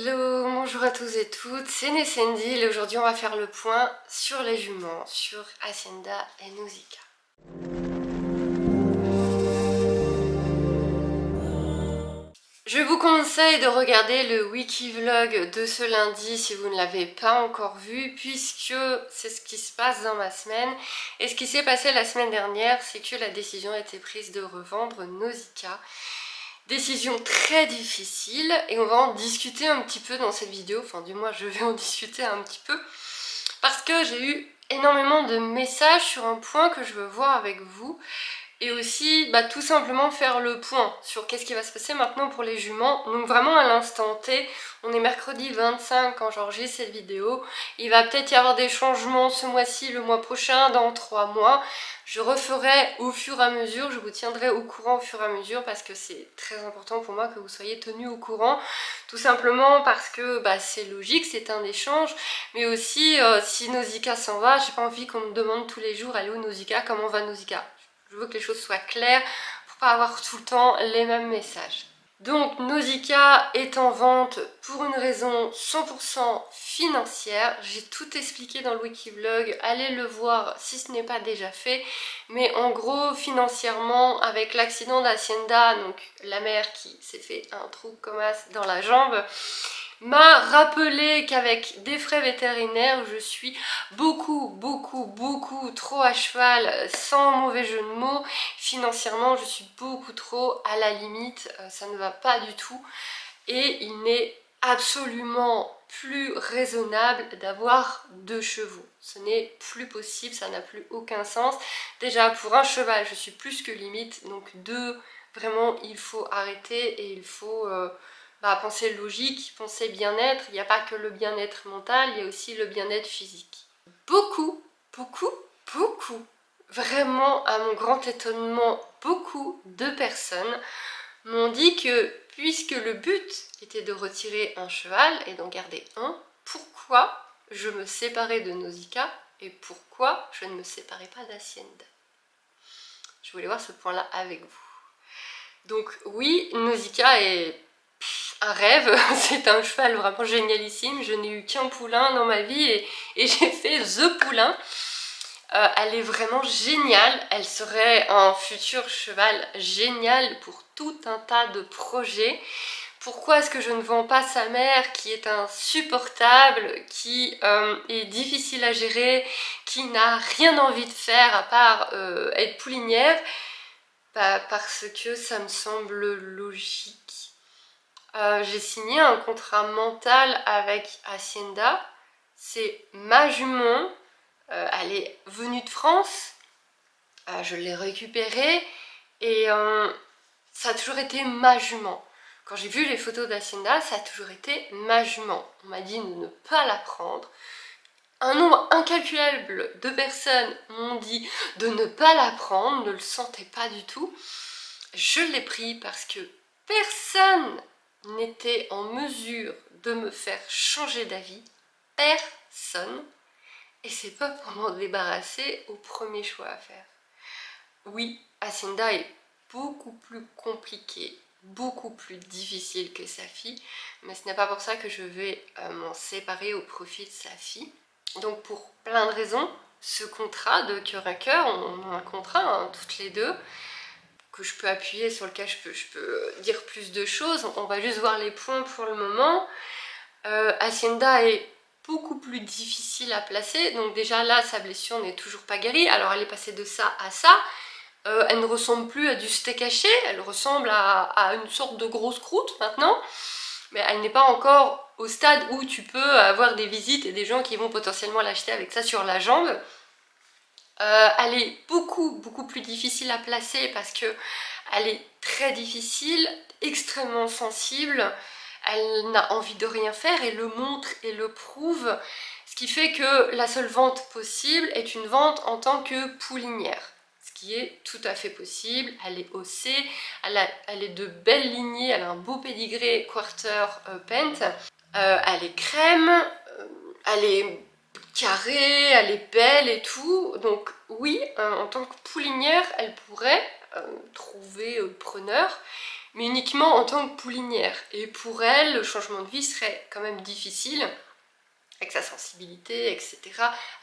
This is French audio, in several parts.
Hello, bonjour à tous et toutes, c'est Nesendil et aujourd'hui on va faire le point sur les juments, sur Hacienda et Nausicaa. Je vous conseille de regarder le wiki-vlog de ce lundi si vous ne l'avez pas encore vu, puisque c'est ce qui se passe dans ma semaine. Et ce qui s'est passé la semaine dernière, c'est que la décision a été prise de revendre Nausicaa. Décision très difficile et on va en discuter un petit peu dans cette vidéo, enfin du moins je vais en discuter un petit peu, parce que j'ai eu énormément de messages sur un point que je veux voir avec vous. Et aussi tout simplement faire le point sur qu'est-ce qui va se passer maintenant pour les juments. Donc vraiment à l'instant T, on est mercredi 25 quand j'enregistre cette vidéo. Il va peut-être y avoir des changements ce mois-ci, le mois prochain, dans 3 mois. Je referai au fur et à mesure, je vous tiendrai au courant au fur et à mesure parce que c'est très important pour moi que vous soyez tenus au courant. Tout simplement parce que c'est logique, c'est un échange. Mais aussi si Nausicaa s'en va, j'ai pas envie qu'on me demande tous les jours allô Nausicaa, comment va Nausicaa? Je veux que les choses soient claires pour pas avoir tout le temps les mêmes messages. Donc Nausicaa est en vente pour une raison 100% financière. J'ai tout expliqué dans le wiki-vlog, allez le voir si ce n'est pas déjà fait. Mais en gros, financièrement, avec l'accident d'Hacienda, donc la mère qui s'est fait un trou comme as dans la jambe, m'a rappelé qu'avec des frais vétérinaires, je suis beaucoup trop à cheval, sans mauvais jeu de mots. Financièrement, je suis beaucoup trop à la limite, ça ne va pas du tout. Et il n'est absolument plus raisonnable d'avoir 2 chevaux. Ce n'est plus possible, ça n'a plus aucun sens. Déjà, pour un cheval, je suis plus que limite, donc 2, vraiment, il faut arrêter et il faut... penser logique, penser bien-être. Il n'y a pas que le bien-être mental, il y a aussi le bien-être physique. Beaucoup, vraiment à mon grand étonnement, beaucoup de personnes m'ont dit que puisque le but était de retirer un cheval et d'en garder un, pourquoi je me séparais de Nausicaa et pourquoi je ne me séparais pas d'Hacienda. Je voulais voir ce point-là avec vous. Donc oui, Nausicaa est un rêve, c'est un cheval vraiment génialissime. Je n'ai eu qu'un poulain dans ma vie et j'ai fait The Poulain. Elle est vraiment géniale, elle serait un futur cheval génial pour tout un tas de projets. Pourquoi est-ce que je ne vends pas sa mère qui est insupportable, qui est difficile à gérer, qui n'a rien envie de faire à part être poulinière? Parce que ça me semble logique. J'ai signé un contrat mental avec Hacienda. C'est ma jument. Elle est venue de France. Je l'ai récupérée. Et ça a toujours été ma jument. Quand j'ai vu les photos d'Hacienda, ça a toujours été ma jument. On m'a dit de ne pas la prendre. Un nombre incalculable de personnes m'ont dit de ne pas la prendre, ne le sentais pas du tout. Je l'ai pris parce que personne n'était en mesure de me faire changer d'avis, personne, et c'est pas pour m'en débarrasser au premier choix à faire. Oui, Hacienda est beaucoup plus compliquée, beaucoup plus difficile que sa fille, mais ce n'est pas pour ça que je vais m'en séparer au profit de sa fille. Donc pour plein de raisons, ce contrat de cœur à cœur, on a un contrat toutes les deux, que je peux appuyer, sur lequel je peux dire plus de choses. On va juste voir les points pour le moment. Hacienda est beaucoup plus difficile à placer, donc déjà là sa blessure n'est toujours pas guérie, alors elle est passée de ça à ça. Elle ne ressemble plus à du steak haché, elle ressemble à une sorte de grosse croûte maintenant, mais elle n'est pas encore au stade où tu peux avoir des visites et des gens qui vont potentiellement l'acheter avec ça sur la jambe. Elle est beaucoup plus difficile à placer parce que elle est très difficile, extrêmement sensible, elle n'a envie de rien faire et le montre et le prouve, ce qui fait que la seule vente possible est une vente en tant que poulinière, ce qui est tout à fait possible. Elle est haussée, elle est de belles lignées, elle a un beau pédigré quarter pent, elle est crème, elle est carrée, elle est belle et tout, donc oui, en tant que poulinière, elle pourrait trouver preneur, mais uniquement en tant que poulinière. Et pour elle, le changement de vie serait quand même difficile, avec sa sensibilité, etc.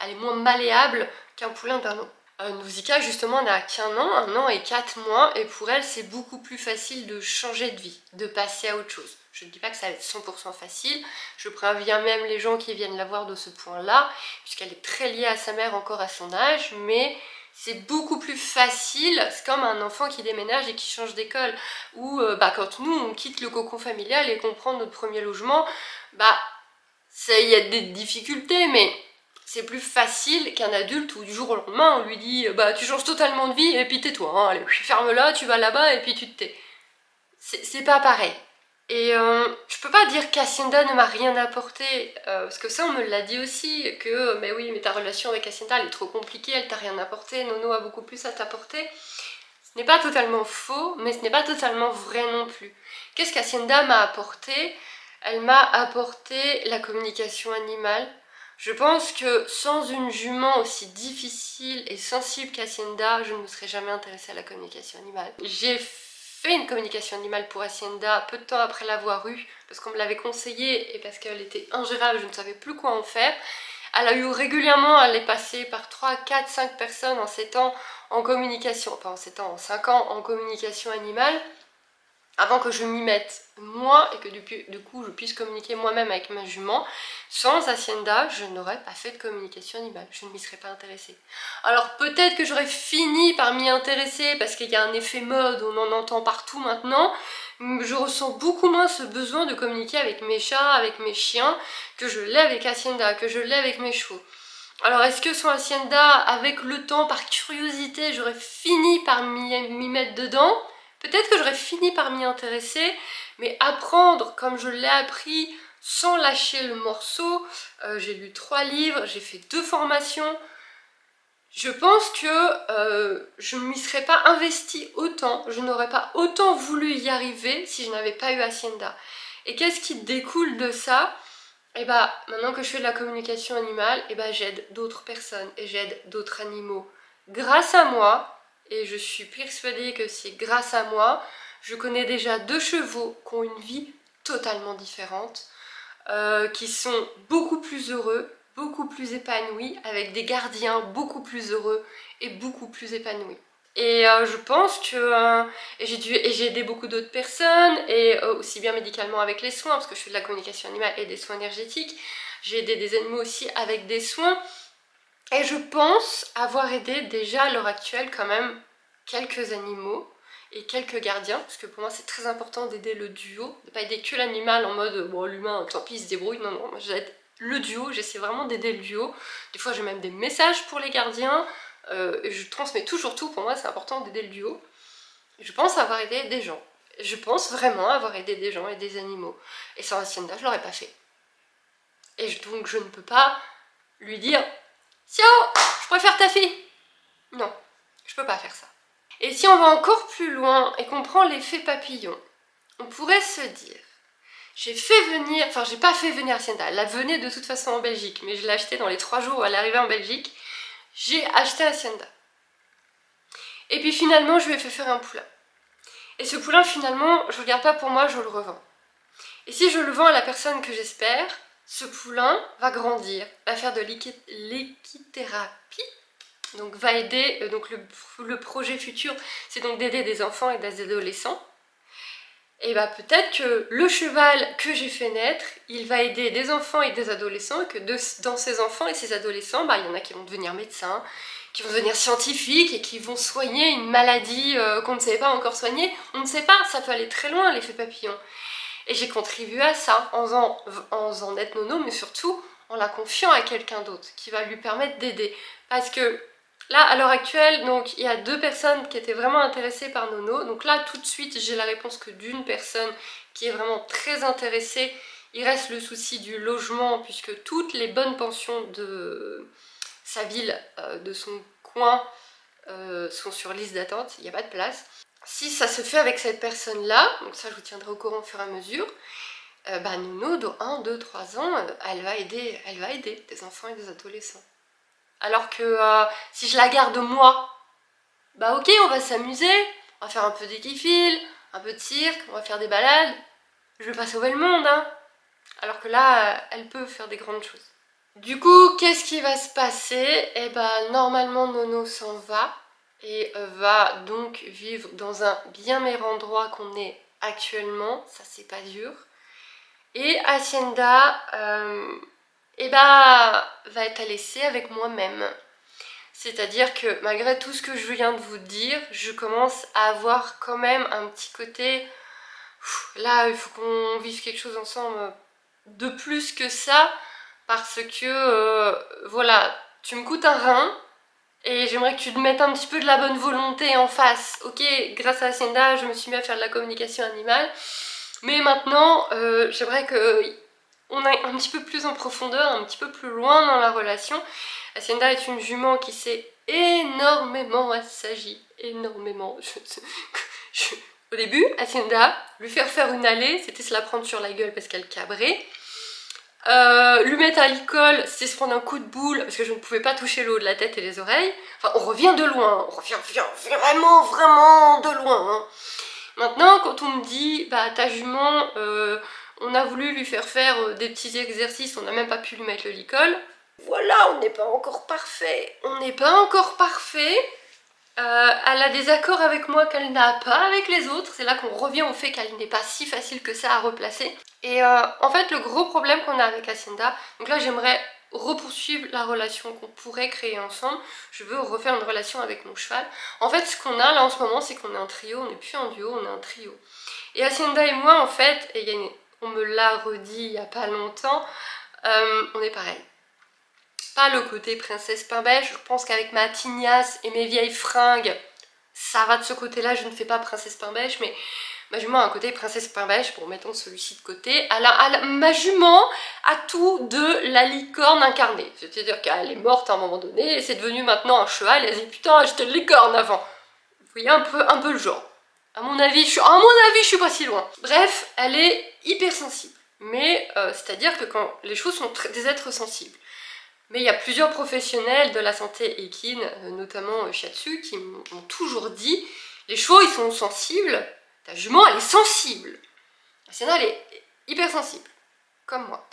Elle est moins malléable qu'un poulain d'1 an. Nausicaa justement n'a qu'un an, 1 an et 4 mois, et pour elle c'est beaucoup plus facile de changer de vie, de passer à autre chose. Je ne dis pas que ça va être 100% facile, je préviens même les gens qui viennent la voir de ce point-là, puisqu'elle est très liée à sa mère encore à son âge, mais c'est beaucoup plus facile, c'est comme un enfant qui déménage et qui change d'école, ou quand nous on quitte le cocon familial et qu'on prend notre premier logement, il y a des difficultés, mais c'est plus facile qu'un adulte où du jour au lendemain on lui dit tu changes totalement de vie et puis tais-toi, hein, allez, ferme-la, tu vas là-bas et puis tu te tais. C'est pas pareil. Et je peux pas dire qu'Hacienda ne m'a rien apporté, parce que ça on me l'a dit aussi, que mais oui mais ta relation avec Hacienda elle est trop compliquée, elle t'a rien apporté, Nono a beaucoup plus à t'apporter. Ce n'est pas totalement faux, mais ce n'est pas totalement vrai non plus. Qu'est-ce qu'Hacienda m'a apporté? Elle m'a apporté la communication animale. Je pense que sans une jument aussi difficile et sensible qu'Hacienda, je ne me serais jamais intéressée à la communication animale. J'ai fait une communication animale pour Hacienda peu de temps après l'avoir eue, parce qu'on me l'avait conseillé et parce qu'elle était ingérable, je ne savais plus quoi en faire. Elle a eu régulièrement, elle est passée par 3, 4, 5 personnes en 7 ans en communication, pas en 7 ans, en 5 ans en communication animale, avant que je m'y mette moi et que du coup je puisse communiquer moi-même avec ma jument. Sans Hacienda, je n'aurais pas fait de communication animale, je ne m'y serais pas intéressée. Alors peut-être que j'aurais fini par m'y intéresser parce qu'il y a un effet mode, on en entend partout maintenant. Je ressens beaucoup moins ce besoin de communiquer avec mes chats, avec mes chiens, que je l'ai avec Hacienda, que je l'ai avec mes chevaux. Alors est-ce que sans Hacienda, avec le temps, par curiosité, j'aurais fini par m'y mettre dedans? Peut-être que j'aurais fini par m'y intéresser, mais apprendre comme je l'ai appris sans lâcher le morceau, j'ai lu 3 livres, j'ai fait 2 formations, je pense que je ne m'y serais pas investie autant, je n'aurais pas autant voulu y arriver si je n'avais pas eu Hacienda. Et qu'est-ce qui découle de ça? Et maintenant que je fais de la communication animale, j'aide d'autres personnes et j'aide d'autres animaux. Grâce à moi, et je suis persuadée que c'est grâce à moi, je connais déjà 2 chevaux qui ont une vie totalement différente, qui sont beaucoup plus heureux, beaucoup plus épanouis, avec des gardiens beaucoup plus heureux et beaucoup plus épanouis. Et je pense que j'ai aidé beaucoup d'autres personnes, et aussi bien médicalement avec les soins, parce que je fais de la communication animale et des soins énergétiques. J'ai aidé des animaux aussi avec des soins. Et je pense avoir aidé déjà à l'heure actuelle quand même quelques animaux et quelques gardiens, parce que pour moi c'est très important d'aider le duo, de ne pas aider que l'animal en mode bon l'humain tant pis il se débrouille, non non, moi j'aide le duo, j'essaie vraiment d'aider le duo. Des fois j'ai même des messages pour les gardiens, et je transmets toujours tout, pour moi c'est important d'aider le duo. Je pense avoir aidé des gens, je pense vraiment avoir aidé des gens et des animaux, et sans Hacienda je l'aurais pas fait. Et donc je ne peux pas lui dire Ciao, je préfère ta fille. Non, je peux pas faire ça. Et si on va encore plus loin et qu'on prend l'effet papillon, on pourrait se dire, j'ai pas fait venir Hacienda, elle venait de toute façon en Belgique, mais je l'ai achetée dans les 3 jours où elle est arrivée en Belgique, j'ai acheté Hacienda. Et puis finalement, je lui ai fait faire un poulain. Et ce poulain, finalement, je le garde pas pour moi, je le revends. Et si je le vends à la personne que j'espère, ce poulain va grandir, va faire de l'équithérapie, donc va aider, donc le projet futur c'est donc d'aider des enfants et des adolescents. Et peut-être que le cheval que j'ai fait naître, il va aider des enfants et des adolescents, et que dans ces enfants et ces adolescents, il y en a qui vont devenir médecins, qui vont devenir scientifiques et qui vont soigner une maladie qu'on ne savait pas encore soigner. On ne sait pas, ça peut aller très loin l'effet papillon. Et j'ai contribué à ça en faisant naître Nono, mais surtout en la confiant à quelqu'un d'autre qui va lui permettre d'aider. Parce que là, à l'heure actuelle, donc il y a 2 personnes qui étaient vraiment intéressées par Nono. Donc là, tout de suite, j'ai la réponse que d'une personne qui est vraiment très intéressée. Il reste le souci du logement, puisque toutes les bonnes pensions de sa ville, de son coin, sont sur liste d'attente, il n'y a pas de place. Si ça se fait avec cette personne-là, donc ça je vous tiendrai au courant au fur et à mesure, Nono, dans 1, 2, 3 ans, elle va aider des enfants et des adolescents. Alors que si je la garde moi, ok, on va s'amuser, on va faire un peu d'équifile, un peu de cirque, on va faire des balades. Je vais pas sauver le monde, hein. Alors que là, elle peut faire des grandes choses. Du coup, qu'est-ce qui va se passer? Eh ben, normalement, Nono s'en va et va donc vivre dans un bien meilleur endroit qu'on est actuellement. Ça, c'est pas dur. Et Hacienda, eh ben, va être laissée avec moi-même. C'est-à-dire que malgré tout ce que je viens de vous dire, je commence à avoir quand même un petit côté... Là, il faut qu'on vive quelque chose ensemble de plus que ça, parce que, voilà, tu me coûtes un rein, et j'aimerais que tu te mettes un petit peu de la bonne volonté en face. Ok, grâce à Hacienda, je me suis mis à faire de la communication animale, mais maintenant, j'aimerais qu'on aille un petit peu plus en profondeur, un petit peu plus loin dans la relation. Hacienda est une jument qui s'est énormément assagie, énormément. Au début, Hacienda, lui faire une allée, c'était se la prendre sur la gueule parce qu'elle cabrait. Lui mettre à l'école, c'est se prendre un coup de boule parce que je ne pouvais pas toucher le haut de la tête et les oreilles. Enfin, on revient de loin, on revient vraiment de loin. Hein. Maintenant, quand on me dit, bah ta jument, on a voulu lui faire des petits exercices, on n'a même pas pu lui mettre le licol. Voilà, on n'est pas encore parfait. On n'est pas encore parfait. Elle a des accords avec moi qu'elle n'a pas avec les autres. C'est là qu'on revient au fait qu'elle n'est pas si facile que ça à replacer. Et en fait, le gros problème qu'on a avec Hacienda, donc là j'aimerais repoursuivre la relation qu'on pourrait créer ensemble. Je veux refaire une relation avec mon cheval. En fait, ce qu'on a là en ce moment, c'est qu'on est un trio, on n'est plus en duo, on est un trio. Et Hacienda et moi, en fait, et on me l'a redit il n'y a pas longtemps, on est pareil. Pas le côté princesse pain beige, je pense qu'avec ma tignasse et mes vieilles fringues, ça va de ce côté-là, je ne fais pas princesse pain beige, mais ma jument a un côté princesse pain beige, bon mettons celui-ci de côté. Ma jument a tout de la licorne incarnée, c'est-à-dire qu'elle est morte à un moment donné, et c'est devenu maintenant un cheval, et elle dit putain j'étais une licorne avant. Vous voyez un peu le genre. À mon avis, je suis pas si loin. Bref, elle est hypersensible, mais c'est-à-dire que quand les choses sont des êtres sensibles. Mais il y a plusieurs professionnels de la santé équine, notamment Shiatsu, qui m'ont toujours dit les chevaux ils sont sensibles, ta jument elle est sensible. Hacienda elle est hypersensible, comme moi.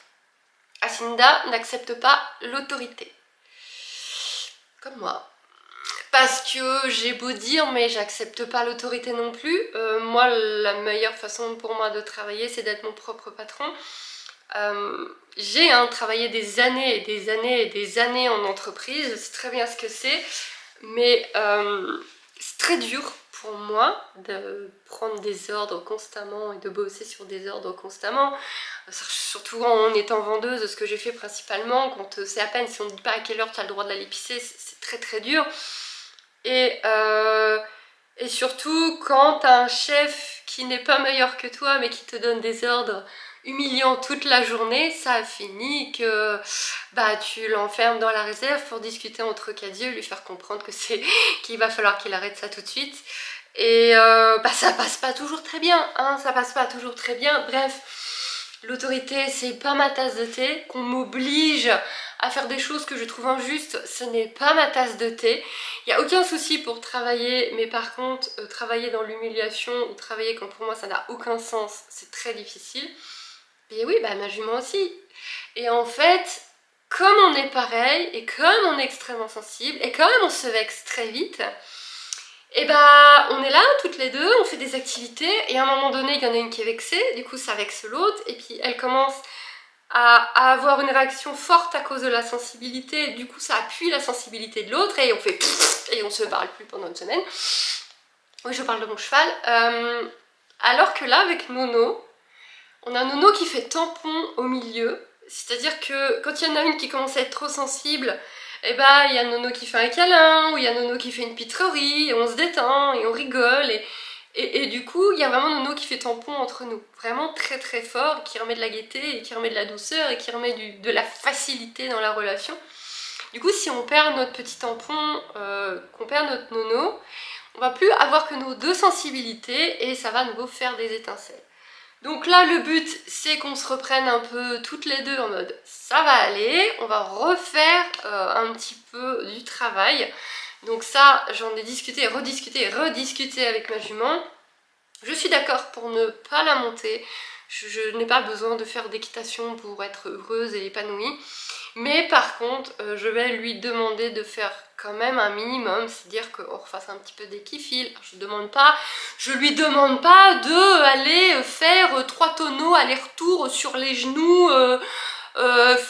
Hacienda n'accepte pas l'autorité, comme moi. Parce que j'ai beau dire, mais j'accepte pas l'autorité non plus. Moi, la meilleure façon pour moi de travailler, c'est d'être mon propre patron. J'ai travaillé des années et des années et des années en entreprise, je sais très bien ce que c'est, mais c'est très dur pour moi de prendre des ordres constamment et de bosser sur des ordres constamment, surtout en étant vendeuse, ce que j'ai fait principalement, quand c'est à peine si on ne dit pas à quelle heure tu as le droit de l'aller pisser, c'est très très dur. Et surtout quand tu as un chef qui n'est pas meilleur que toi mais qui te donne des ordres humiliant toute la journée, ça a fini que bah tu l'enfermes dans la réserve pour discuter entre cadieux, lui faire comprendre que qu'il va falloir qu'il arrête ça tout de suite. Et bah ça passe pas toujours très bien, hein, ça passe pas toujours très bien. Bref, l'autorité c'est pas ma tasse de thé, qu'on m'oblige à faire des choses que je trouve injustes, ce n'est pas ma tasse de thé. Il n'y a aucun souci pour travailler, mais par contre, travailler dans l'humiliation ou travailler quand pour moi ça n'a aucun sens, c'est très difficile. Et oui, bah ma jument aussi. Et en fait, comme on est pareil, et comme on est extrêmement sensible, et comme on se vexe très vite, et bah on est là toutes les deux, on fait des activités, et à un moment donné, il y en a une qui est vexée, du coup ça vexe l'autre, et puis elle commence à avoir une réaction forte à cause de la sensibilité, du coup ça appuie la sensibilité de l'autre, et on fait pfff, et on se parle plus pendant une semaine. Oui, je parle de mon cheval. Alors que là, avec Nono, on a un Nono qui fait tampon au milieu, c'est-à-dire que quand il y en a une qui commence à être trop sensible, et bah il y a Nono qui fait un câlin, ou il y a Nono qui fait une pitrerie, et on se détend, et on rigole, et du coup il y a vraiment Nono qui fait tampon entre nous, vraiment très très fort, qui remet de la gaieté, et qui remet de la douceur, et qui remet de la facilité dans la relation. Du coup si on perd notre petit tampon, qu'on perd notre Nono, on va plus avoir que nos deux sensibilités, et ça va à nouveau faire des étincelles. Donc là le but c'est qu'on se reprenne un peu toutes les deux en mode ça va aller, on va refaire un petit peu du travail. Donc ça j'en ai discuté, rediscuté avec ma jument. Je suis d'accord pour ne pas la monter. Je n'ai pas besoin de faire d'équitation pour être heureuse et épanouie. Mais par contre, je vais lui demander de faire quand même un minimum, c'est-à-dire qu'on refasse un petit peu d'équifil. Je lui demande pas de aller faire 3 tonneaux aller-retour sur les genoux,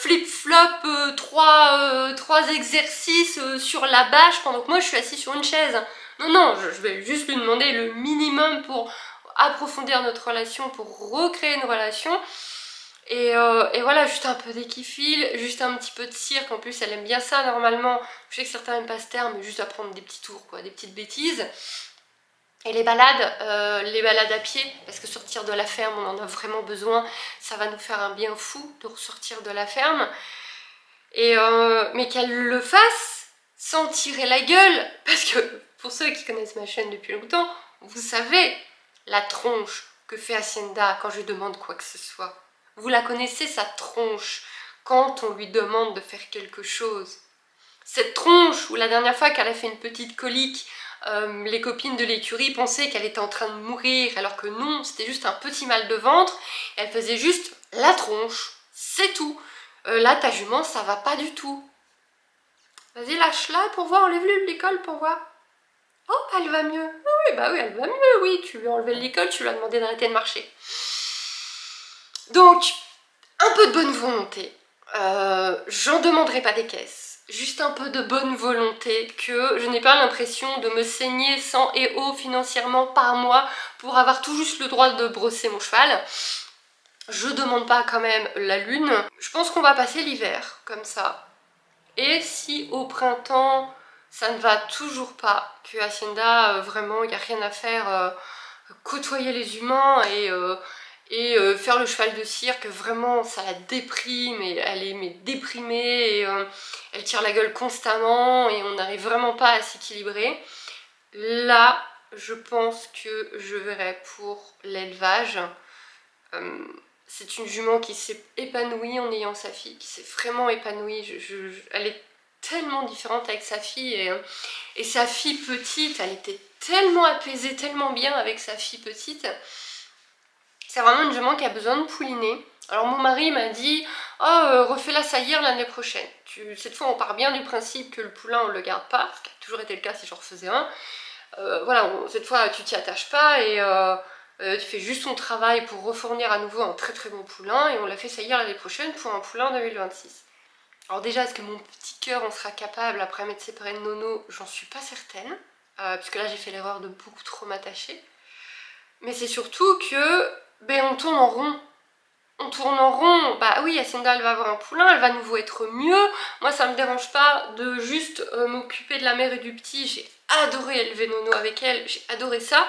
flip-flop, 3 exercices sur la bâche pendant que moi je suis assise sur une chaise. Non, non, je vais juste lui demander le minimum pour approfondir notre relation, pour recréer une relation. Et voilà, juste un peu d'équifil, juste un petit peu de cirque. En plus, elle aime bien ça normalement. Je sais que certains n'aiment pas ce terme, mais juste à prendre des petits tours, quoi, des petites bêtises. Et les balades à pied, parce que sortir de la ferme, on en a vraiment besoin. Ça va nous faire un bien fou de ressortir de la ferme. Mais qu'elle le fasse sans tirer la gueule, parce que pour ceux qui connaissent ma chaîne depuis longtemps, vous savez la tronche que fait Hacienda quand je lui demande quoi que ce soit. Vous la connaissez, sa tronche, quand on lui demande de faire quelque chose. Cette tronche où la dernière fois qu'elle a fait une petite colique, les copines de l'écurie pensaient qu'elle était en train de mourir, alors que non, c'était juste un petit mal de ventre. Elle faisait juste la tronche, c'est tout. Là, ta jument, ça va pas du tout. Vas-y, lâche-la pour voir, enlève-le de l'école pour voir. Oh, elle va mieux. Oui, bah oui, elle va mieux, oui. Tu lui as enlevé de l'école, tu lui as demandé d'arrêter de marcher. Donc, un peu de bonne volonté. J'en demanderai pas des caisses. Juste un peu de bonne volonté, que je n'ai pas l'impression de me saigner sang et eau financièrement par mois pour avoir tout juste le droit de brosser mon cheval. Je demande pas quand même la lune. Je pense qu'on va passer l'hiver comme ça. Et si au printemps ça ne va toujours pas, que Hacienda vraiment il n'y a rien à faire, côtoyer les humains et faire le cheval de cirque, vraiment ça la déprime et elle est déprimée et elle tire la gueule constamment et on n'arrive vraiment pas à s'équilibrer. Là, je pense que je verrai pour l'élevage. C'est une jument qui s'est épanouie en ayant sa fille, qui s'est vraiment épanouie. Elle est tellement différente avec sa fille et sa fille petite, elle était tellement apaisée, tellement bien avec sa fille petite. C'est vraiment une jument qui a besoin de pouliner. Alors mon mari m'a dit « Oh, refais-la saillir l'année prochaine. » Cette fois on part bien du principe que le poulain on le garde pas, ce qui a toujours été le cas si j'en refaisais un. Voilà, cette fois tu t'y attaches pas et tu fais juste ton travail pour refournir à nouveau un très très bon poulain et on l'a fait saillir l'année prochaine pour un poulain 2026. Alors déjà, est-ce que mon petit cœur en sera capable après m'être séparée de Nono? J'en suis pas certaine, puisque là j'ai fait l'erreur de beaucoup trop m'attacher. Mais c'est surtout que on tourne en rond. On tourne en rond, bah oui, Hacienda elle va avoir un poulain, elle va à nouveau être mieux. Moi ça me dérange pas de juste m'occuper de la mère et du petit. J'ai adoré élever Nono avec elle, j'ai adoré ça.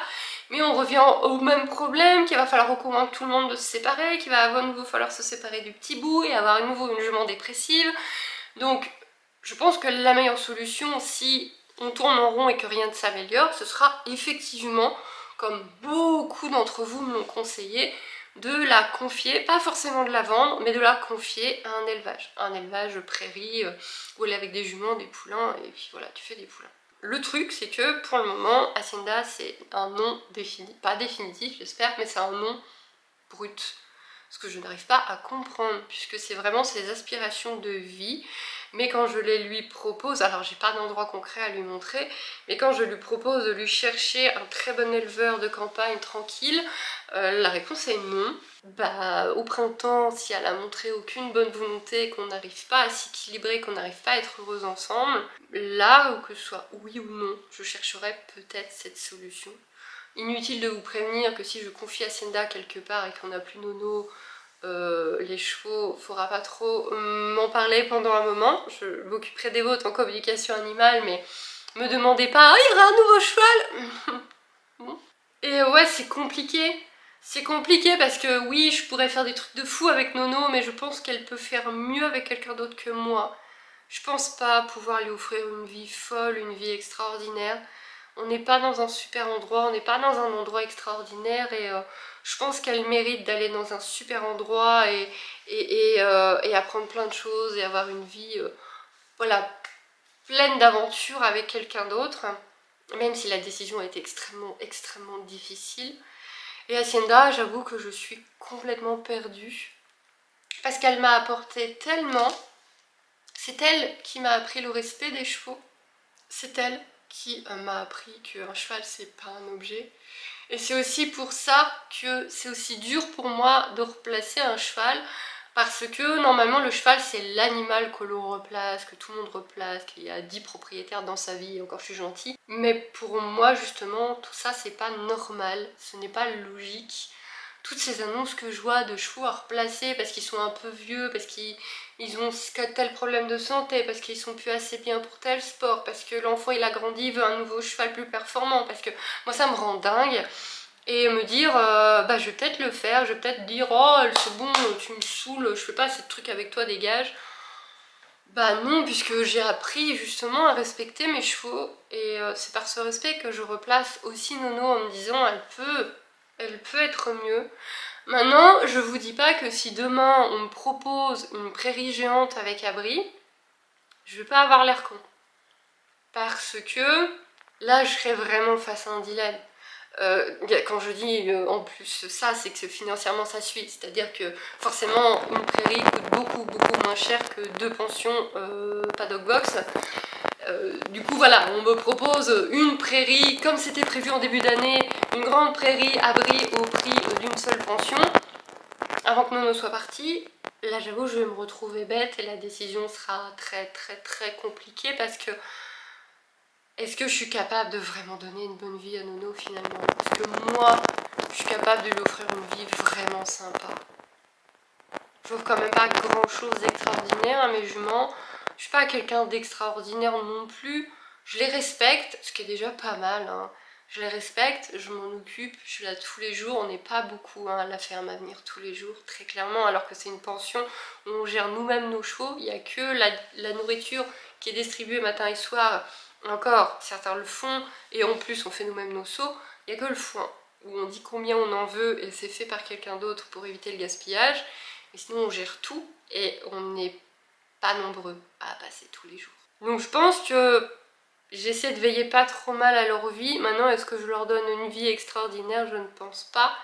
Mais on revient au même problème, qu'il va falloir convaincre tout le monde de se séparer, qu'il va à nouveau falloir se séparer du petit bout et avoir à nouveau une jument dépressive. Donc je pense que la meilleure solution, si on tourne en rond et que rien ne s'améliore, ce sera effectivement, comme beaucoup d'entre vous me l'ont conseillé, de la confier, pas forcément de la vendre, mais de la confier à un élevage. Un élevage prairie, où elle est avec des juments, des poulains, et puis voilà, tu fais des poulains. Le truc, c'est que pour le moment, Hacienda, c'est un nom défini, pas définitif j'espère, mais c'est un nom brut. Ce que je n'arrive pas à comprendre, puisque c'est vraiment ses aspirations de vie. Mais quand je les lui propose, alors j'ai pas d'endroit concret à lui montrer, mais quand je lui propose de lui chercher un très bon éleveur de campagne tranquille, la réponse est non. Bah au printemps, si elle a montré aucune bonne volonté, qu'on n'arrive pas à s'équilibrer, qu'on n'arrive pas à être heureux ensemble, là, que ce soit oui ou non, je chercherai peut-être cette solution. Inutile de vous prévenir que si je confie Hacienda quelque part et qu'on n'a plus Nono, les chevaux, faudra pas trop m'en parler pendant un moment. Je m'occuperai des vôtres en communication animale, mais me demandez pas, oh, il y aura un nouveau cheval. Bon. Et ouais, c'est compliqué. C'est compliqué parce que oui, je pourrais faire des trucs de fou avec Nono, mais je pense qu'elle peut faire mieux avec quelqu'un d'autre que moi. Je pense pas pouvoir lui offrir une vie folle, une vie extraordinaire. On n'est pas dans un super endroit, on n'est pas dans un endroit extraordinaire et je pense qu'elle mérite d'aller dans un super endroit et apprendre plein de choses et avoir une vie voilà, pleine d'aventures avec quelqu'un d'autre, même si la décision a été extrêmement difficile. Et Hacienda, j'avoue que je suis complètement perdue. Parce qu'elle m'a apporté tellement. C'est elle qui m'a appris le respect des chevaux. C'est elle qui m'a appris qu'un cheval, c'est pas un objet. Et c'est aussi pour ça que c'est aussi dur pour moi de replacer un cheval. Parce que normalement le cheval c'est l'animal que l'on replace, que tout le monde replace, qu'il y a 10 propriétaires dans sa vie, encore je suis gentille. Mais pour moi justement tout ça c'est pas normal, ce n'est pas logique. Toutes ces annonces que je vois de chevaux à replacer parce qu'ils sont un peu vieux, parce qu'ils ont tel problème de santé, parce qu'ils sont plus assez bien pour tel sport, parce que l'enfant il a grandi, il veut un nouveau cheval plus performant, parce que moi ça me rend dingue. Et me dire, bah je vais peut-être le faire, je vais peut-être dire, oh c'est bon, tu me saoules, je fais pas ce truc avec toi, dégage. Bah non, puisque j'ai appris justement à respecter mes chevaux, et c'est par ce respect que je replace aussi Nono en me disant, elle peut être mieux. Maintenant, je vous dis pas que si demain on me propose une prairie géante avec abri, je vais pas avoir l'air con. Parce que là, je serais vraiment face à un dilemme. Quand je dis en plus ça, c'est que financièrement ça suit, c'est-à-dire que forcément une prairie coûte beaucoup moins cher que 2 pensions paddock box. Du coup voilà, on me propose une prairie comme c'était prévu en début d'année, une grande prairie abri au prix d'une seule pension, avant que Nono soit parti. Là j'avoue je vais me retrouver bête et la décision sera très compliquée parce que est-ce que je suis capable de vraiment donner une bonne vie à Nono finalement? Parce que moi, je suis capable de lui offrir une vie vraiment sympa. Je n'offre quand même pas grand chose d'extraordinaire à mes juments. Je suis pas quelqu'un d'extraordinaire non plus. Je les respecte, ce qui est déjà pas mal. Hein. Je les respecte, je m'en occupe, je suis là tous les jours. On n'est pas beaucoup à la ferme à venir tous les jours, très clairement. Alors que c'est une pension où on gère nous-mêmes nos chevaux. Il n'y a que la nourriture qui est distribuée matin et soir. Encore, certains le font, et en plus on fait nous-mêmes nos seaux, il n'y a que le foin, où on dit combien on en veut et c'est fait par quelqu'un d'autre pour éviter le gaspillage, mais sinon on gère tout et on n'est pas nombreux à passer tous les jours. Donc je pense que j'essaie de veiller pas trop mal à leur vie. Maintenant, est-ce que je leur donne une vie extraordinaire? Je ne pense pas.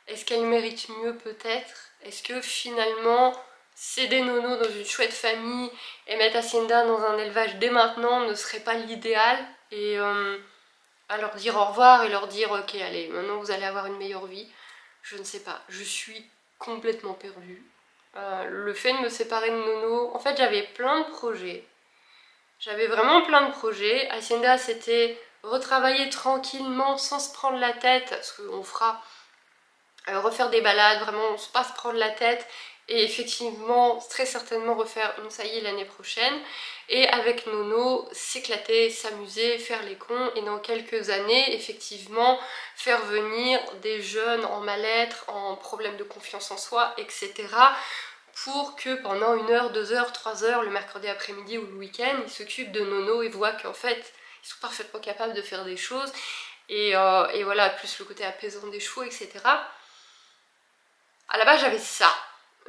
Est-ce qu'elles méritent mieux peut-être? Est-ce que finalement céder Nono dans une chouette famille et mettre Hacienda dans un élevage dès maintenant ne serait pas l'idéal, et à leur dire au revoir et leur dire ok allez maintenant vous allez avoir une meilleure vie? Je ne sais pas, je suis complètement perdue. Le fait de me séparer de Nono, en fait j'avais plein de projets, j'avais vraiment plein de projets. Hacienda c'était retravailler tranquillement sans se prendre la tête, parce qu'on fera refaire des balades, vraiment pas se prendre la tête, et effectivement très certainement refaire une saillie l'année prochaine, et avec Nono s'éclater, s'amuser, faire les cons, et dans quelques années effectivement faire venir des jeunes en mal-être, en problème de confiance en soi, etc. pour que pendant 1 heure, 2 heures, 3 heures, le mercredi après-midi ou le week-end, ils s'occupent de Nono et voient qu'en fait ils sont parfaitement capables de faire des choses, et voilà, plus le côté apaisant des chevaux, etc. À la base j'avais ça,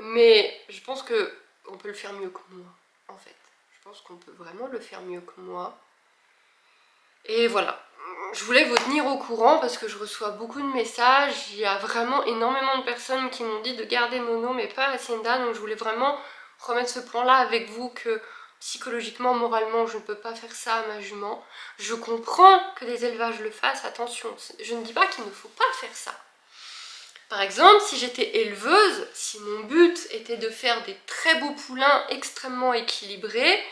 mais je pense que on peut le faire mieux que moi, en fait. Je pense qu'on peut vraiment le faire mieux que moi. Et voilà, je voulais vous tenir au courant parce que je reçois beaucoup de messages. Il y a vraiment énormément de personnes qui m'ont dit de garder Nono mais pas Hacienda, donc je voulais vraiment remettre ce plan là avec vous, que psychologiquement, moralement, je ne peux pas faire ça à ma jument. Je comprends que les élevages le fassent, attention, je ne dis pas qu'il ne faut pas faire ça. Par exemple, si j'étais éleveuse, si mon but était de faire des très beaux poulains extrêmement équilibrés,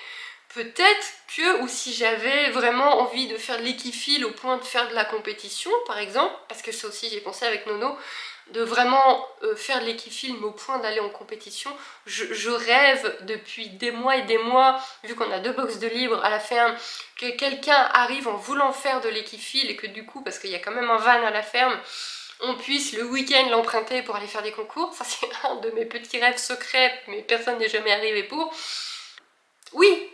peut-être que, ou si j'avais vraiment envie de faire de l'équifile au point de faire de la compétition, par exemple, parce que ça aussi j'ai pensé avec Nono, de vraiment faire de l'équifile mais au point d'aller en compétition. Je rêve depuis des mois et des mois, vu qu'on a 2 boxes de libre à la ferme, que quelqu'un arrive en voulant faire de l'équifile et que du coup, parce qu'il y a quand même un van à la ferme, on puisse le week-end l'emprunter pour aller faire des concours. Ça c'est un de mes petits rêves secrets, mais personne n'est jamais arrivé pour. Oui,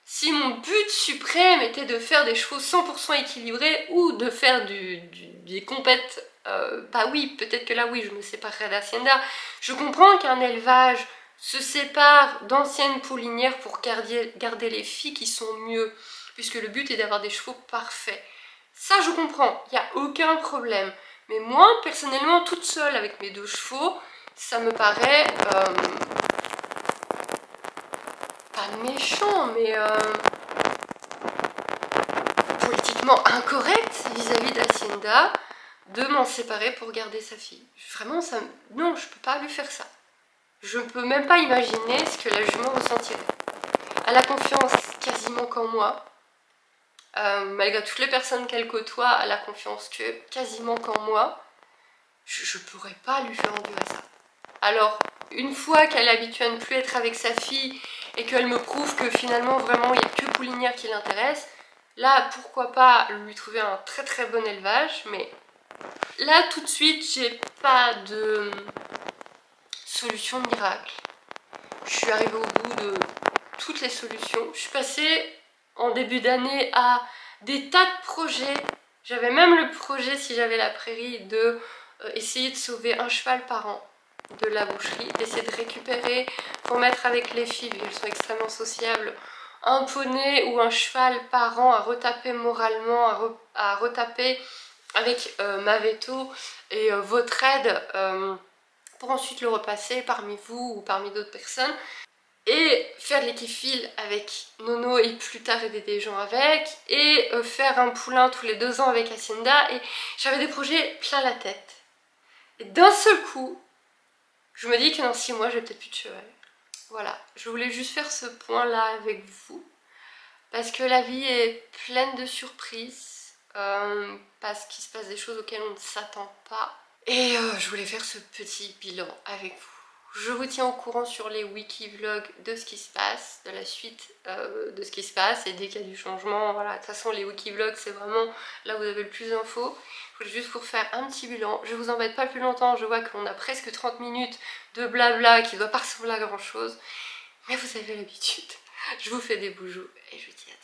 si mon but suprême était de faire des chevaux 100% équilibrés ou de faire des compètes, bah oui, peut-être que là oui, je me séparerais d'Hacienda. Je comprends qu'un élevage se sépare d'anciennes poulinières pour garder les filles qui sont mieux, puisque le but est d'avoir des chevaux parfaits. Ça je comprends, il n'y a aucun problème. Mais moi, personnellement, toute seule avec mes 2 chevaux, ça me paraît pas méchant, mais politiquement incorrect vis-à-vis d'Hacienda de m'en séparer pour garder sa fille. Vraiment, ça, non, je peux pas lui faire ça. Je ne peux même pas imaginer ce que la jument ressentirait. Elle a confiance quasiment qu'en moi. Malgré toutes les personnes qu'elle côtoie, elle a confiance que quasiment qu'en moi. Je pourrais pas lui faire endurer ça. Alors, une fois qu'elle est habituée à ne plus être avec sa fille et qu'elle me prouve que finalement vraiment il n'y a que Poulinière qui l'intéresse, là pourquoi pas lui trouver un très très bon élevage, mais là tout de suite j'ai pas de solution miracle. Je suis arrivée au bout de toutes les solutions. Je suis passée en début d'année à des tas de projets. J'avais même le projet, si j'avais la prairie, de essayer de sauver un cheval par an de la boucherie, d'essayer de récupérer pour mettre avec les filles, vu qu'elles sont extrêmement sociables, un poney ou un cheval par an à retaper moralement, à retaper avec ma veto et votre aide pour ensuite le repasser parmi vous ou parmi d'autres personnes. Et faire de l'équifile avec Nono et plus tard aider des gens avec, et faire un poulain tous les 2 ans avec Hacienda, et j'avais des projets plein la tête. Et d'un seul coup, je me dis que dans 6 mois, j'ai peut-être plus de cheval. Voilà, je voulais juste faire ce point-là avec vous, parce que la vie est pleine de surprises, parce qu'il se passe des choses auxquelles on ne s'attend pas. Et je voulais faire ce petit bilan avec vous. Je vous tiens au courant sur les wiki vlogs de ce qui se passe, de la suite de ce qui se passe, et dès qu'il y a du changement, voilà. De toute façon, les wiki vlogs, c'est vraiment là où vous avez le plus d'infos. Je voulais juste vous refaire un petit bilan. Je vous embête pas plus longtemps, je vois qu'on a presque 30 minutes de blabla qui ne doit pas ressembler à grand chose. Mais vous avez l'habitude. Je vous fais des bisous et je vous dis à très bientôt.